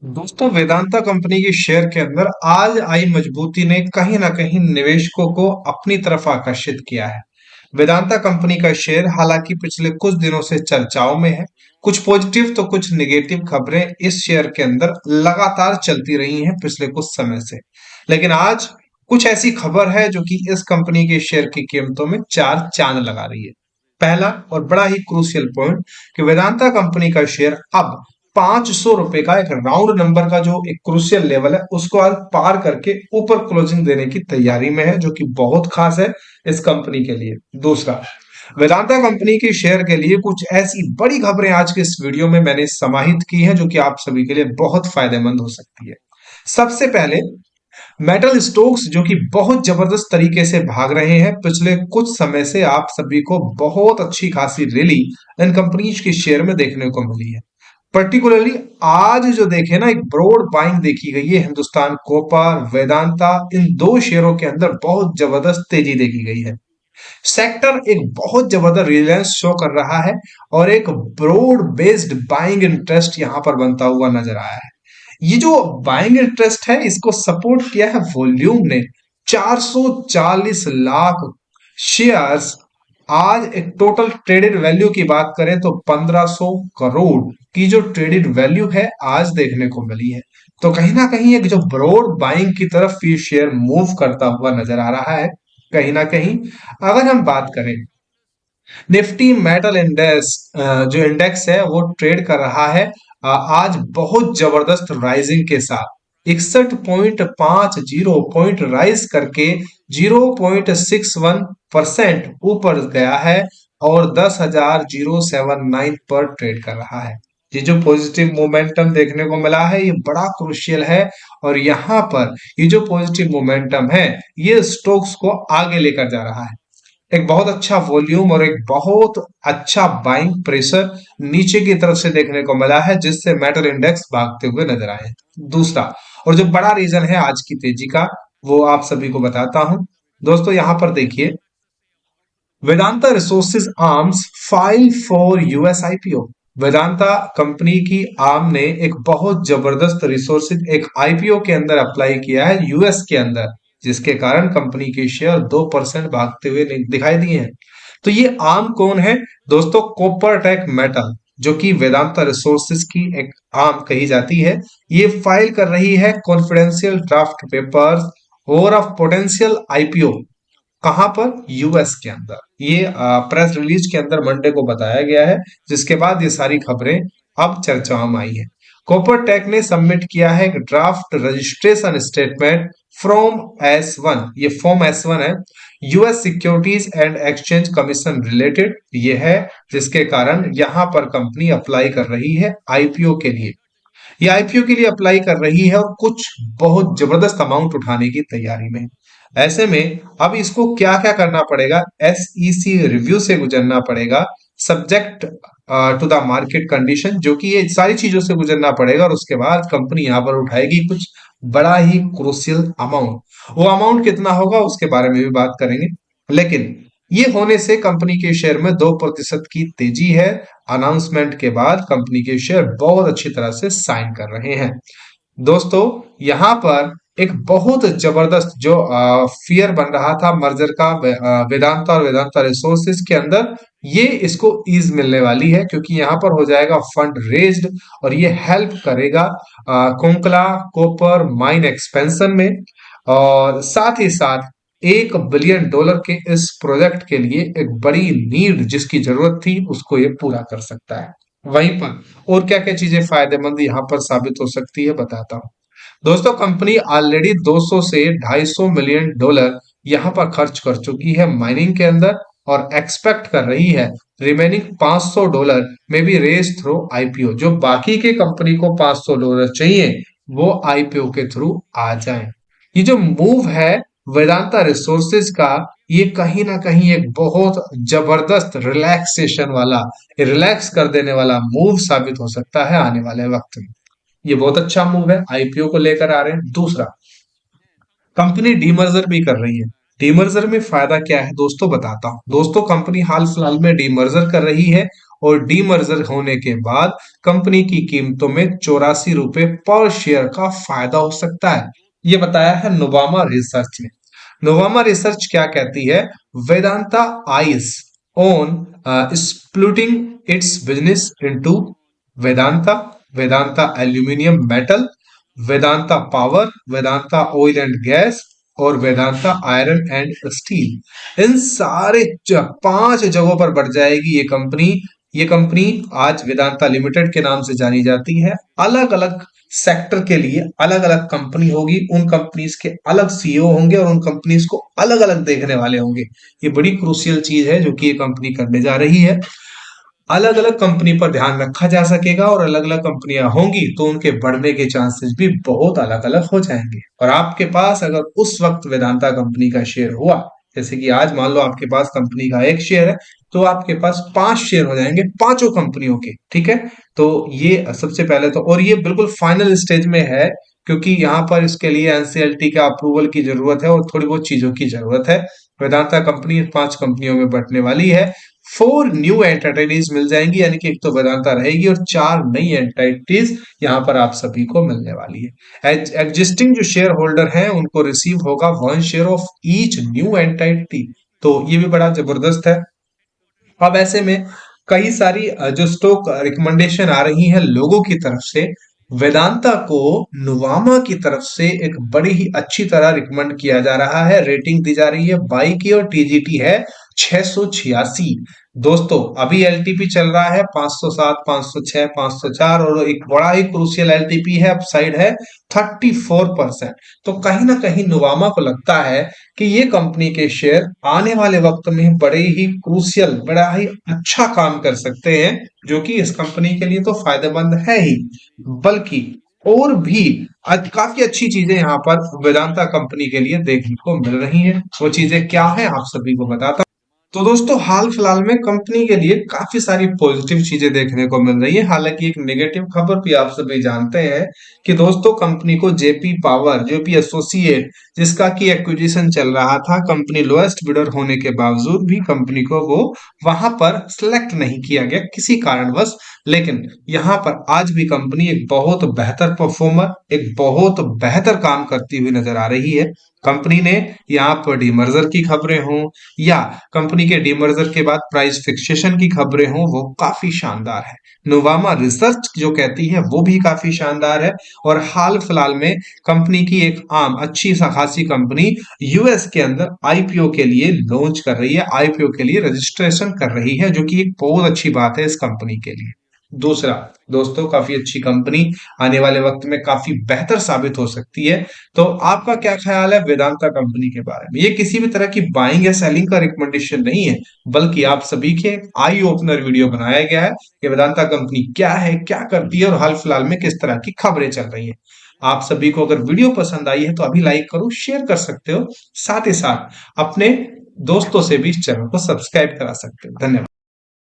दोस्तों, वेदांता कंपनी के शेयर के अंदर आज आई मजबूती ने कहीं ना कहीं निवेशकों को अपनी तरफ आकर्षित किया है। वेदांता कंपनी का शेयर हालांकि पिछले कुछ दिनों से चर्चाओं में है। कुछ पॉजिटिव तो कुछ निगेटिव खबरें इस शेयर के अंदर लगातार चलती रही हैं पिछले कुछ समय से। लेकिन आज कुछ ऐसी खबर है जो कि इस कंपनी के शेयर की कीमतों में चार चांद लगा रही है। पहला और बड़ा ही क्रूशियल पॉइंट कि वेदांता कंपनी का शेयर अब 500 रुपए का एक राउंड नंबर का जो एक क्रूशियल लेवल है उसको आज पार करके ऊपर क्लोजिंग देने की तैयारी में है, जो कि बहुत खास है इस कंपनी के लिए। दूसरा, वेदांता कंपनी के शेयर के लिए कुछ ऐसी बड़ी खबरें आज के इस वीडियो में मैंने समाहित की हैं जो कि आप सभी के लिए बहुत फायदेमंद हो सकती है। सबसे पहले, मेटल स्टॉक्स जो कि बहुत जबरदस्त तरीके से भाग रहे हैं पिछले कुछ समय से, आप सभी को बहुत अच्छी खासी रैली इन कंपनीज के शेयर में देखने को मिली है। पर्टिकुलरली आज जो देखे ना, एक ब्रॉड बाइंग देखी गई है हिंदुस्तान कॉपर, वेदांता, इन दो शेयरों के अंदर बहुत जबरदस्त तेजी देखी गई है। सेक्टर एक बहुत जबरदस्त रिलायंस शो कर रहा है और एक ब्रॉड बेस्ड बाइंग इंटरेस्ट यहां पर बनता हुआ नजर आया है। ये जो बाइंग इंटरेस्ट है इसको सपोर्ट किया है वॉल्यूम ने। 440 लाख शेयर्स। आज एक टोटल ट्रेडेड वैल्यू की बात करें तो 1500 करोड़ की जो ट्रेडेड वैल्यू है आज देखने को मिली है। तो कहीं ना कहीं एक जो ब्रॉड बाइंग की तरफ ये शेयर मूव करता हुआ नजर आ रहा है। कहीं ना कहीं अगर हम बात करें निफ्टी मेटल इंडेक्स, जो इंडेक्स है वो ट्रेड कर रहा है आज बहुत जबरदस्त राइजिंग के साथ 61.50 राइज करके 0.61% ऊपर गया है और 10,079 पर ट्रेड कर रहा है। ये जो पॉजिटिव मोमेंटम देखने को मिला है ये बड़ा क्रुशियल है। और यहाँ पर ये जो पॉजिटिव मोमेंटम है ये स्टॉक्स को आगे लेकर जा रहा है। एक बहुत अच्छा वॉल्यूम और एक बहुत अच्छा बाइंग प्रेशर नीचे की तरफ से देखने को मिला है जिससे मेटल इंडेक्स भागते हुए नजर आए हैं। दूसरा और जो बड़ा रीजन है आज की तेजी का वो आप सभी को बताता हूं। दोस्तों, यहां पर देखिए, Vedanta resources arms file for US IPO. Vedanta company की आर्म ने एक बहुत जबरदस्त रिसोर्सेज एक आईपीओ के अंदर अप्लाई किया है यूएस के अंदर, जिसके कारण कंपनी के शेयर 2% भागते हुए दिखाई दिए हैं। तो ये आर्म कौन है दोस्तों? कॉपर टेक मेटल, जो कि वेदांता रिसोर्सेज की एक आर्म कही जाती है। ये फाइल कर रही है कॉन्फिडेंशियल ड्राफ्ट पेपर्स और ऑफ पोटेंशियल आईपीओ। कहां पर? यूएस के अंदर। ये प्रेस रिलीज के अंदर मंडे को बताया गया है, जिसके बाद ये सारी खबरें अब चर्चाओं में आई है। कॉपर टेक ने सबमिट किया है एक draft registration statement from S one, ये फॉर्म एस वन है, US securities and exchange commission related ये है, जिसके कारण यहां पर कंपनी अप्लाई कर रही है आईपीओ के लिए। ये आईपीओ के लिए अप्लाई कर रही है और कुछ बहुत जबरदस्त अमाउंट उठाने की तैयारी में है। ऐसे में अब इसको क्या क्या करना पड़ेगा? एसईसी रिव्यू से गुजरना पड़ेगा, subject to the market condition, जो कि ये सारी चीजों से गुजरना पड़ेगा और उसके बाद कंपनी यहां पर उठाएगी कुछ बड़ा ही क्रूशियल अमाउंट। वो अमाउंट कितना होगा उसके बारे में भी बात करेंगे। लेकिन ये होने से कंपनी के शेयर में 2% की तेजी है। अनाउंसमेंट के बाद कंपनी के शेयर बहुत अच्छी तरह से साइन कर रहे हैं। दोस्तों, यहां पर एक बहुत जबरदस्त जो फियर बन रहा था मर्जर का वेदांता और वेदांता रिसोर्सेज के अंदर, ये इसको ईज मिलने वाली है क्योंकि यहां पर हो जाएगा फंड रेज्ड और ये हेल्प करेगा कोंकला कॉपर माइन एक्सपेंशन में। और साथ ही साथ $1 बिलियन के इस प्रोजेक्ट के लिए एक बड़ी नीड जिसकी जरूरत थी उसको ये पूरा कर सकता है। वहीं पर और क्या क्या चीजें फायदेमंद यहां पर साबित हो सकती है बताता हूं। दोस्तों, कंपनी ऑलरेडी 200 से $250 मिलियन यहां पर खर्च कर चुकी है माइनिंग के अंदर और एक्सपेक्ट कर रही है रिमेनिंग $500 में भी रेस थ्रू आईपीओ। जो बाकी के कंपनी को $500 चाहिए वो आईपीओ के थ्रू आ जाए। ये जो मूव है वेदांता रिसोर्सेज का, ये कहीं ना कहीं एक बहुत जबरदस्त रिलैक्सेशन वाला, रिलैक्स कर देने वाला मूव साबित हो सकता है आने वाले वक्त में। ये बहुत अच्छा मूव है, आईपीओ को लेकर आ रहे हैं। दूसरा, कंपनी डीमर्जर भी कर रही है। डीमर्जर में फायदा क्या है दोस्तों बताता हूं। दोस्तों, कंपनी हाल फिलहाल में डीमर्जर कर रही है और डीमर्जर होने के बाद कंपनी की कीमतों में 84 रुपए पर शेयर का फायदा हो सकता है। ये बताया है नोवामा रिसर्च ने। नोवामा रिसर्च क्या कहती है? Vedanta ice on splitting it's business into Vedanta, Vedanta aluminium metal, Vedanta power, Vedanta oil and gas और वेदांता आयरन एंड स्टील। इन सारे 5 जगहों पर बढ़ जाएगी ये कंपनी। ये कंपनी आज वेदांता लिमिटेड के नाम से जानी जाती है। अलग अलग सेक्टर के लिए अलग अलग कंपनी होगी, उन कंपनीज के अलग सीईओ होंगे और उन कंपनीज को अलग अलग देखने वाले होंगे। ये बड़ी क्रूशियल चीज है जो कि ये कंपनी करने जा रही है। अलग अलग कंपनी पर ध्यान रखा जा सकेगा और अलग अलग कंपनियां होंगी तो उनके बढ़ने के चांसेस भी बहुत अलग अलग हो जाएंगे। और आपके पास अगर उस वक्त वेदांता कंपनी का शेयर हुआ, जैसे कि आज मान लो आपके पास कंपनी का एक शेयर है, तो आपके पास 5 शेयर हो जाएंगे पांचों कंपनियों के। ठीक है, तो ये सबसे पहले तो, और ये बिल्कुल फाइनल स्टेज में है क्योंकि यहाँ पर इसके लिए एनसीएलटी का अप्रूवल की जरूरत है और थोड़ी बहुत चीजों की जरूरत है। वेदांता कंपनी 5 कंपनियों में बंटने वाली है। 4 न्यू एंटिटीज मिल जाएंगी, यानी कि एक तो वेदांता रहेगी और 4 नई एंटिटीज यहाँ पर आप सभी को मिलने वाली है। एग्जिस्टिंग जो शेयर होल्डर हैं उनको रिसीव होगा 1 share of each new entity. तो ये भी बड़ा जबरदस्त है। अब ऐसे में कई सारी जो स्टॉक रिकमेंडेशन आ रही है लोगों की तरफ से, वेदांता को नुवामा की तरफ से एक बड़ी ही अच्छी तरह रिकमेंड किया जा रहा है। रेटिंग दी जा रही है बाई की और टीजीटी है 686। दोस्तों अभी एलटीपी चल रहा है 507, 506, 504 और एक बड़ा ही क्रूशियल एलटीपी है, अपसाइड है 34%। तो कहीं ना कहीं नुवामा को लगता है कि ये कंपनी के शेयर आने वाले वक्त में बड़े ही क्रूशियल, बड़ा ही अच्छा काम कर सकते हैं, जो कि इस कंपनी के लिए तो फायदेमंद है ही, बल्कि और भी काफी अच्छी चीजें यहाँ पर वेदांता कंपनी के लिए देखने को मिल रही हैं। वो चीजें क्या है आप सभी को बताता। तो दोस्तों हाल फिलहाल में कंपनी के लिए काफी सारी पॉजिटिव चीजें देखने को मिल रही है। हालांकि एक नेगेटिव खबर भी आप सभी जानते हैं कि दोस्तों कंपनी को जेपी पावर, जेपी एसोसिएट, जिसका की एक्विजिशन चल रहा था, कंपनी लोएस्ट बिडर होने के बावजूद भी कंपनी को वो वहां पर सिलेक्ट नहीं किया गया किसी कारणवश। लेकिन यहाँ पर आज भी कंपनी एक बहुत बेहतर परफॉर्मर, एक बहुत बेहतर काम करती हुई नजर आ रही है। कंपनी ने यहाँ पर डीमर्जर की खबरें हों या कंपनी के डीमर्जर के बाद प्राइस फिक्सेशन की खबरें हों, वो काफी शानदार है। नोवामा रिसर्च जो कहती है वो भी काफी शानदार है। और हाल फिलहाल में कंपनी की एक आम अच्छी सा खासी कंपनी यूएस के अंदर आईपीओ के लिए लॉन्च कर रही है, आईपीओ के लिए रजिस्ट्रेशन कर रही है, जो कि एक बहुत अच्छी बात है इस कंपनी के लिए। दूसरा दोस्तों, काफी अच्छी कंपनी आने वाले वक्त में काफी बेहतर साबित हो सकती है। तो आपका क्या ख्याल है वेदांता कंपनी के बारे में? ये किसी भी तरह की बाइंग या सेलिंग का रिकमेंडेशन नहीं है, बल्कि आप सभी के आई ओपनर वीडियो बनाया गया है कि वेदांता कंपनी क्या है, क्या करती है और हाल फिलहाल में किस तरह की खबरें चल रही है। आप सभी को अगर वीडियो पसंद आई है तो अभी लाइक करो, शेयर कर सकते हो, साथ ही साथ अपने दोस्तों से भी इस चैनल को सब्सक्राइब करा सकते हो। धन्यवाद।